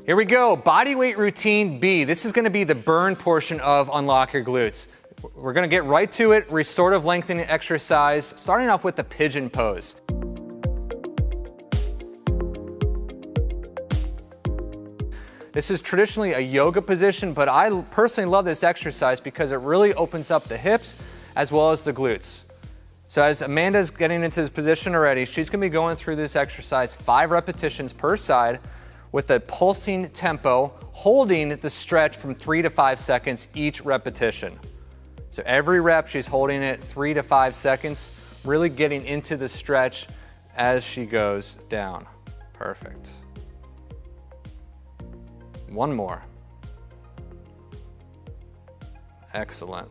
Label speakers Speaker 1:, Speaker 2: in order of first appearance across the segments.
Speaker 1: Here we go, body weight routine B. This is gonna be the burn portion of Unlock Your Glutes. We're gonna get right to it, restorative lengthening exercise, starting off with the pigeon pose. This is traditionally a yoga position, but I personally love this exercise because it really opens up the hips as well as the glutes. So as Amanda's getting into this position already, she's gonna be going through this exercise 5 repetitions per side with a pulsing tempo, holding the stretch from 3 to 5 seconds each repetition. So every rep, she's holding it 3 to 5 seconds, really getting into the stretch as she goes down. Perfect. One more. Excellent.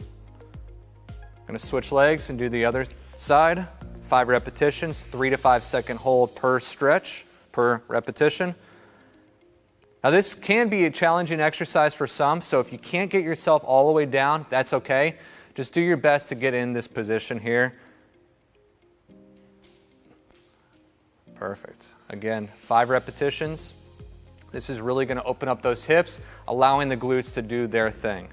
Speaker 1: I'm gonna switch legs and do the other side. 5 repetitions, 3 to 5 second hold per stretch, per repetition. Now this can be a challenging exercise for some, so if you can't get yourself all the way down, that's okay. Just do your best to get in this position here. Perfect. Again, 5 repetitions. This is really going to open up those hips, allowing the glutes to do their thing.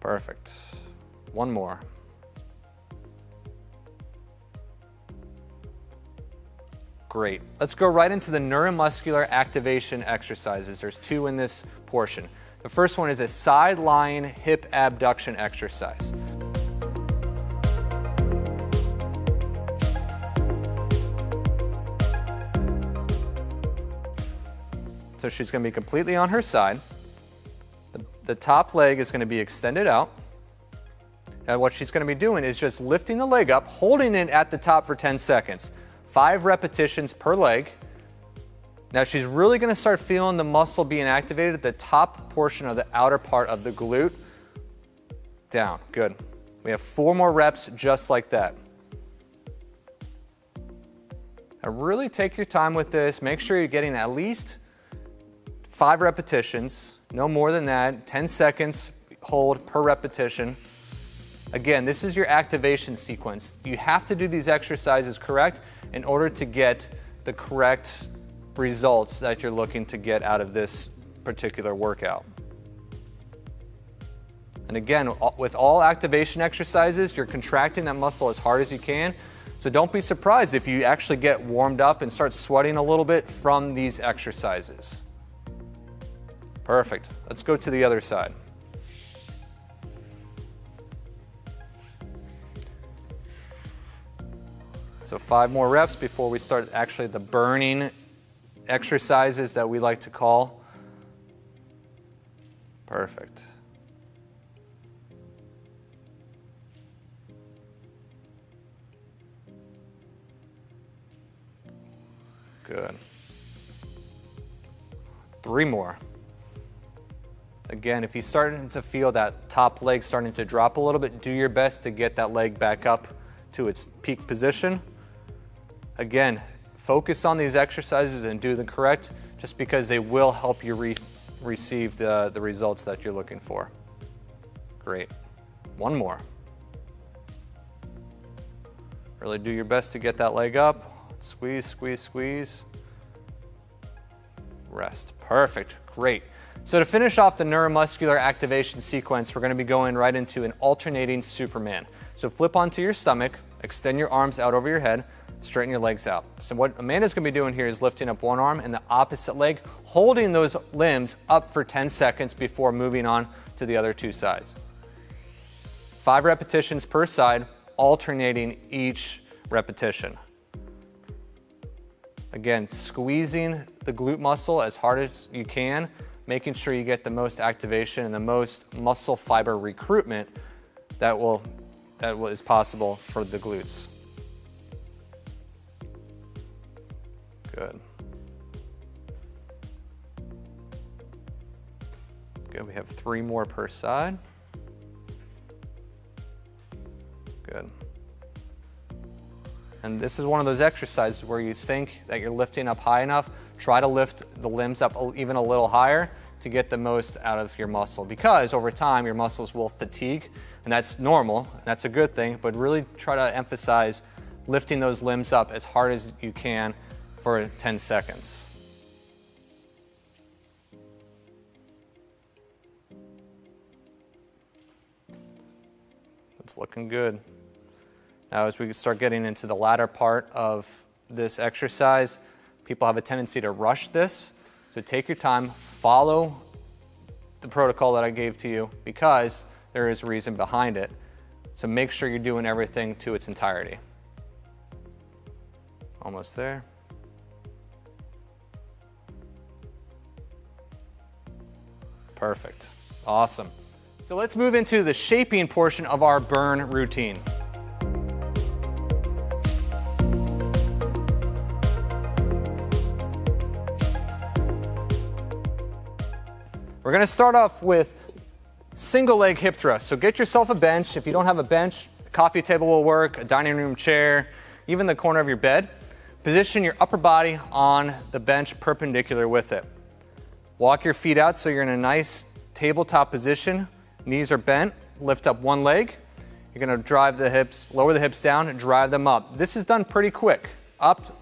Speaker 1: Perfect. One more. Great. Let's go right into the neuromuscular activation exercises. There's 2 in this portion. The first one is a side lying hip abduction exercise. So she's going to be completely on her side. The top leg is going to be extended out. And what she's going to be doing is just lifting the leg up, holding it at the top for 10 seconds. 5 repetitions per leg. Now she's really going to start feeling the muscle being activated at the top portion of the outer part of the glute. Down. Good. We have 4 more reps just like that. Now really take your time with this. Make sure you're getting at least 5 repetitions, no more than that. 10 seconds hold per repetition. Again, this is your activation sequence. You have to do these exercises correct in order to get the correct results that you're looking to get out of this particular workout. And again, with all activation exercises, you're contracting that muscle as hard as you can. So don't be surprised if you actually get warmed up and start sweating a little bit from these exercises. Perfect. Let's go to the other side. So 5 more reps before we start actually the burning exercises that we like to call. Perfect. Good. 3 more. Again, if you're starting to feel that top leg starting to drop a little bit, do your best to get that leg back up to its peak position. Again, focus on these exercises and do them correct, just because they will help you receive the results that you're looking for. Great. 1 more. Really do your best to get that leg up. Squeeze, squeeze, squeeze. Rest. Perfect. Great. So to finish off the neuromuscular activation sequence, we're going to be going right into an alternating Superman. So flip onto your stomach, extend your arms out over your head, straighten your legs out. So what Amanda's going to be doing here is lifting up one arm and the opposite leg, holding those limbs up for 10 seconds before moving on to the other 2 sides. 5 repetitions per side, alternating each repetition. Again, squeezing the glute muscle as hard as you can, making sure you get the most activation and the most muscle fiber recruitment that is possible for the glutes. Good. Good, we have 3 more per side. Good. And this is one of those exercises where you think that you're lifting up high enough, try to lift the limbs up even a little higher to get the most out of your muscle, because over time your muscles will fatigue, and that's normal, that's a good thing, but really try to emphasize lifting those limbs up as hard as you can for 10 seconds. It's looking good. Now, as we start getting into the latter part of this exercise, people have a tendency to rush this. So take your time, follow the protocol that I gave to you because there is a reason behind it. So make sure you're doing everything to its entirety. Almost there. Perfect. Awesome. So let's move into the shaping portion of our burn routine. We're gonna start off with single leg hip thrust. So get yourself a bench. If you don't have a bench, a coffee table will work, a dining room chair, even the corner of your bed. Position your upper body on the bench perpendicular with it. Walk your feet out so you're in a nice tabletop position. Knees are bent, lift up one leg. You're gonna drive the hips, lower the hips down and drive them up. This is done pretty quick. Up,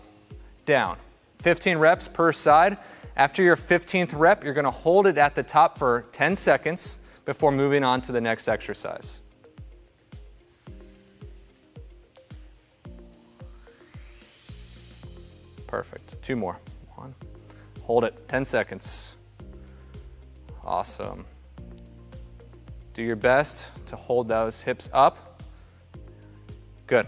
Speaker 1: down. 15 reps per side. After your 15th rep, you're gonna hold it at the top for 10 seconds before moving on to the next exercise. Perfect. 2 more. 1. Hold it, 10 seconds. Awesome. Do your best to hold those hips up. Good.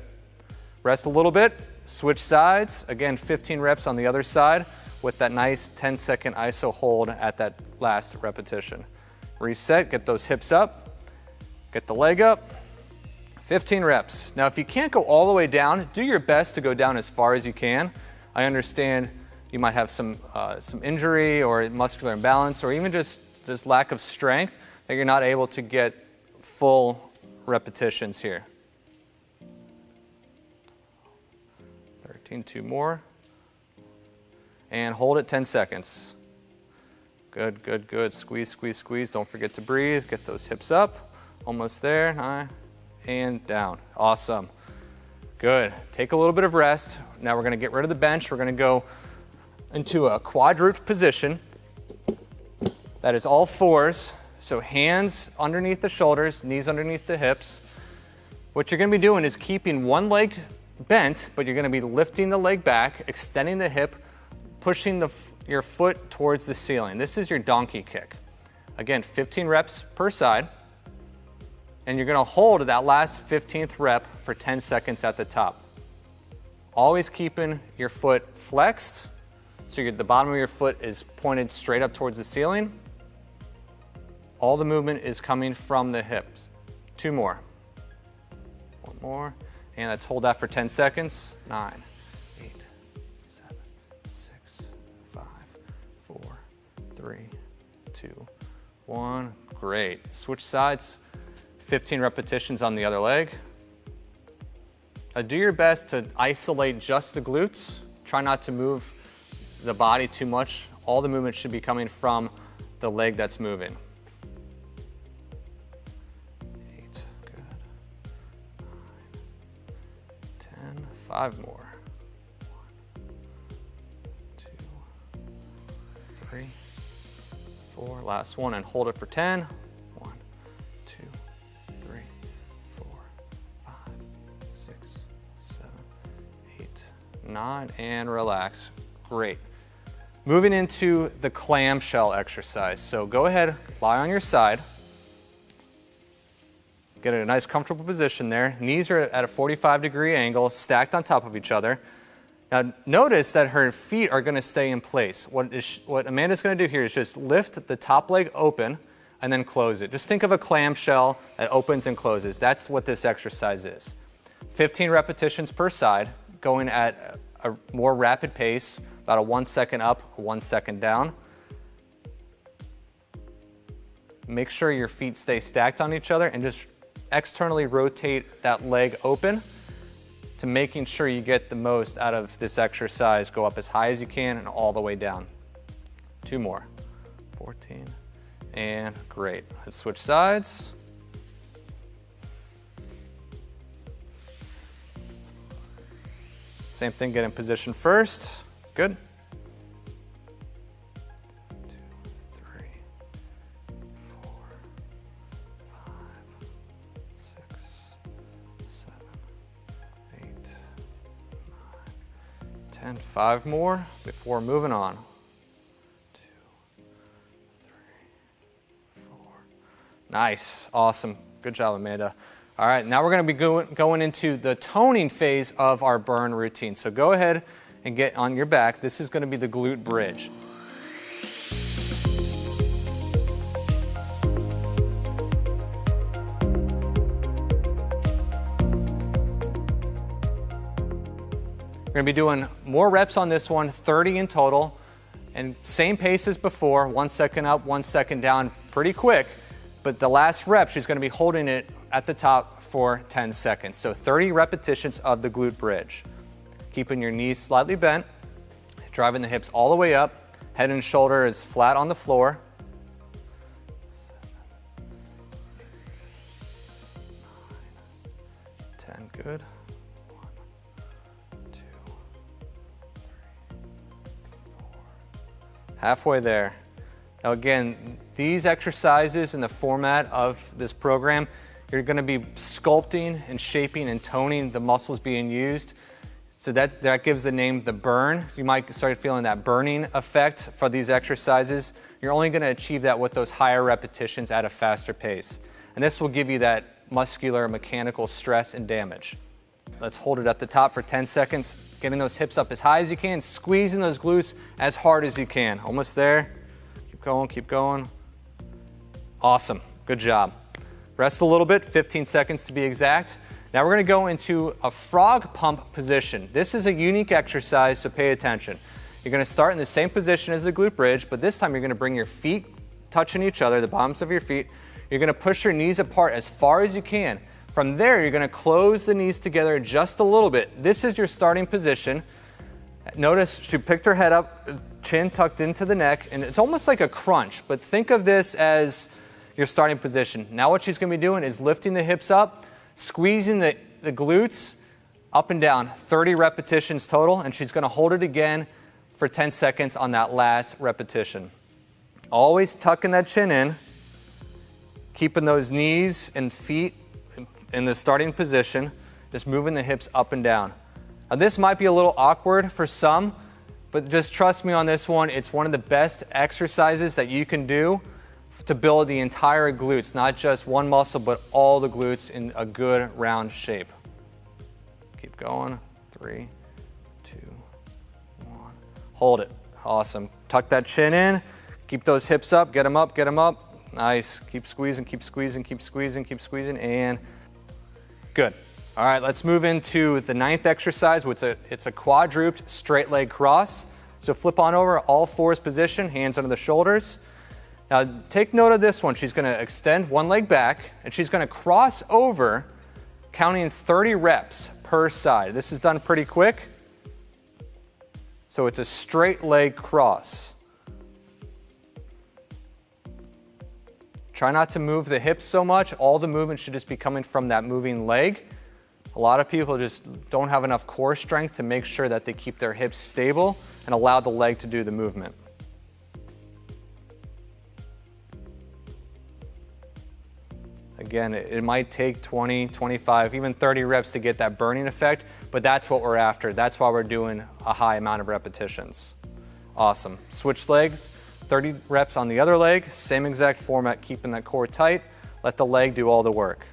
Speaker 1: Rest a little bit, switch sides. Again, 15 reps on the other side with that nice 10-second iso hold at that last repetition. Reset, get those hips up, get the leg up. 15 reps. Now, if you can't go all the way down, do your best to go down as far as you can. I understand you might have some injury or muscular imbalance or even just lack of strength that you're not able to get full repetitions here. 13, 2 more. And hold it 10 seconds. Good, good, good. Squeeze, squeeze, squeeze. Don't forget to breathe. Get those hips up. Almost there. 9 and down. Awesome. Good. Take a little bit of rest. Now we're going to get rid of the bench. We're going to go into a quadruped position. That is all fours. So hands underneath the shoulders, knees underneath the hips. What you're going to be doing is keeping one leg bent, but you're going to be lifting the leg back, extending the hip, pushing your foot towards the ceiling. This is your donkey kick. Again, 15 reps per side. And you're gonna hold that last 15th rep for 10 seconds at the top. Always keeping your foot flexed, so the bottom of your foot is pointed straight up towards the ceiling. All the movement is coming from the hips. 2 more. 1 more. And let's hold that for 10 seconds. 9, 8, 7, 6, 5, 4, 3, 2, 1. Great. Switch sides. 15 repetitions on the other leg. Do your best to isolate just the glutes. Try not to move the body too much. All the movement should be coming from the leg that's moving. 8, good. 9, 10, 5 more. 1, 2, 3, 4. Last one, and hold it for 10. 1, 2, 3, 4, 5, 6, 7, 8, 9, and relax. Great. Moving into the clamshell exercise. So go ahead, lie on your side. Get in a nice comfortable position there. Knees are at a 45-degree angle, stacked on top of each other. Now notice that her feet are gonna stay in place. What Amanda's gonna do here is just lift the top leg open and then close it. Just think of a clamshell that opens and closes. That's what this exercise is. 15 repetitions per side, going at a more rapid pace, about a 1 second up, 1 second down. Make sure your feet stay stacked on each other and just externally rotate that leg open to making sure you get the most out of this exercise. Go up as high as you can and all the way down. 2 more. 14. And great. Let's switch sides. Same thing, get in position first. Good. 2, 3, 4, 5, 6, 10, 5 more before moving on. 2, 3, 4. Nice, awesome. Good job, Amanda. All right, now we're gonna be going into the toning phase of our burn routine. So go ahead and get on your back. This is gonna be the glute bridge. We're gonna be doing more reps on this one, 30 in total, and same pace as before, 1 second up, 1 second down, pretty quick, but the last rep, she's gonna be holding it at the top for 10 seconds. So 30 repetitions of the glute bridge. Keeping your knees slightly bent, driving the hips all the way up, head and shoulder is flat on the floor. 7, 9, 10, good. 1, 2, 3, 4. Halfway there. Now again, these exercises in the format of this program, you're going to be sculpting and shaping and toning the muscles being used. So that gives the name the burn. You might start feeling that burning effect for these exercises. You're only going to achieve that with those higher repetitions at a faster pace. And this will give you that muscular mechanical stress and damage. Let's hold it at the top for 10 seconds, getting those hips up as high as you can, squeezing those glutes as hard as you can. Almost there. Keep going, keep going. Awesome, good job. Rest a little bit, 15 seconds to be exact. Now we're gonna go into a frog pump position. This is a unique exercise, so pay attention. You're gonna start in the same position as the glute bridge, but this time you're gonna bring your feet touching each other, the bottoms of your feet. You're gonna push your knees apart as far as you can. From there, you're gonna close the knees together just a little bit. This is your starting position. Notice she picked her head up, chin tucked into the neck, and it's almost like a crunch, but think of this as your starting position. Now what she's gonna be doing is lifting the hips up, squeezing the glutes up and down, 30 repetitions total, and she's gonna hold it again for 10 seconds on that last repetition. Always tucking that chin in, keeping those knees and feet in the starting position, just moving the hips up and down. Now this might be a little awkward for some, but just trust me on this one, it's one of the best exercises that you can do to build the entire glutes, not just one muscle, but all the glutes in a good round shape. Keep going, 3, 2, 1. Hold it, awesome. Tuck that chin in, keep those hips up, get them up, get them up. Nice, keep squeezing, keep squeezing, keep squeezing, keep squeezing, and good. All right, let's move into the 9th exercise, which it's a quadruped straight leg cross. So flip on over, all fours position, hands under the shoulders. Now take note of this one. She's gonna extend one leg back and she's gonna cross over, counting 30 reps per side. This is done pretty quick. So it's a straight leg cross. Try not to move the hips so much. All the movement should just be coming from that moving leg. A lot of people just don't have enough core strength to make sure that they keep their hips stable and allow the leg to do the movement. Again, it might take 20, 25, even 30 reps to get that burning effect, but that's what we're after. That's why we're doing a high amount of repetitions. Awesome. Switch legs, 30 reps on the other leg, same exact format, keeping that core tight. Let the leg do all the work.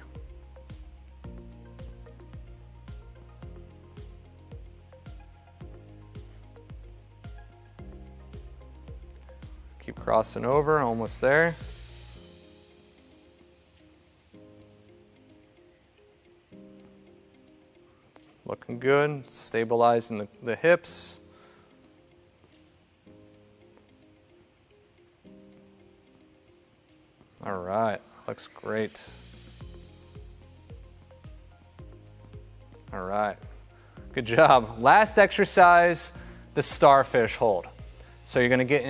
Speaker 1: Keep crossing over, almost there. Looking good, stabilizing the hips. All right, looks great. All right, good job. Last exercise, the starfish hold. So you're gonna get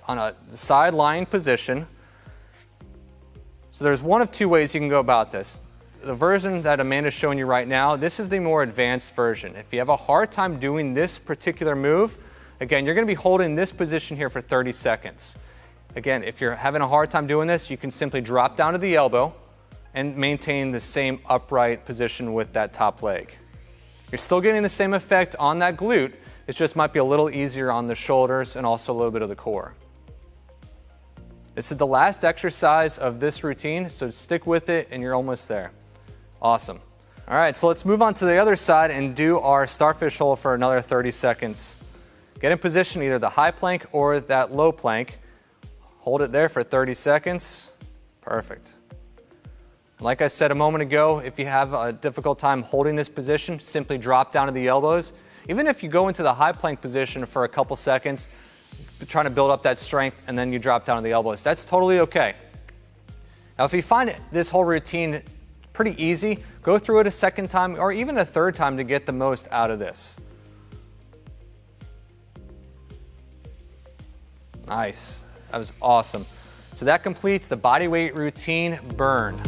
Speaker 1: on a side lying position. So there's one of two ways you can go about this. The version that Amanda's showing you right now, this is the more advanced version. If you have a hard time doing this particular move, again, you're gonna be holding this position here for 30 seconds. Again, if you're having a hard time doing this, you can simply drop down to the elbow and maintain the same upright position with that top leg. You're still getting the same effect on that glute, It just might be a little easier on the shoulders and also a little bit of the core. This is the last exercise of this routine, so stick with it and you're almost there. Awesome. All right, so let's move on to the other side and do our starfish hold for another 30 seconds. Get in position, either the high plank or that low plank. Hold it there for 30 seconds. Perfect. Like I said a moment ago, if you have a difficult time holding this position, simply drop down to the elbows. Even if you go into the high plank position for a couple seconds, trying to build up that strength, and then you drop down to the elbows, that's totally okay. Now, if you find this whole routine pretty easy, go through it a second time or even a third time to get the most out of this. Nice. That was awesome. So that completes the body weight routine burn.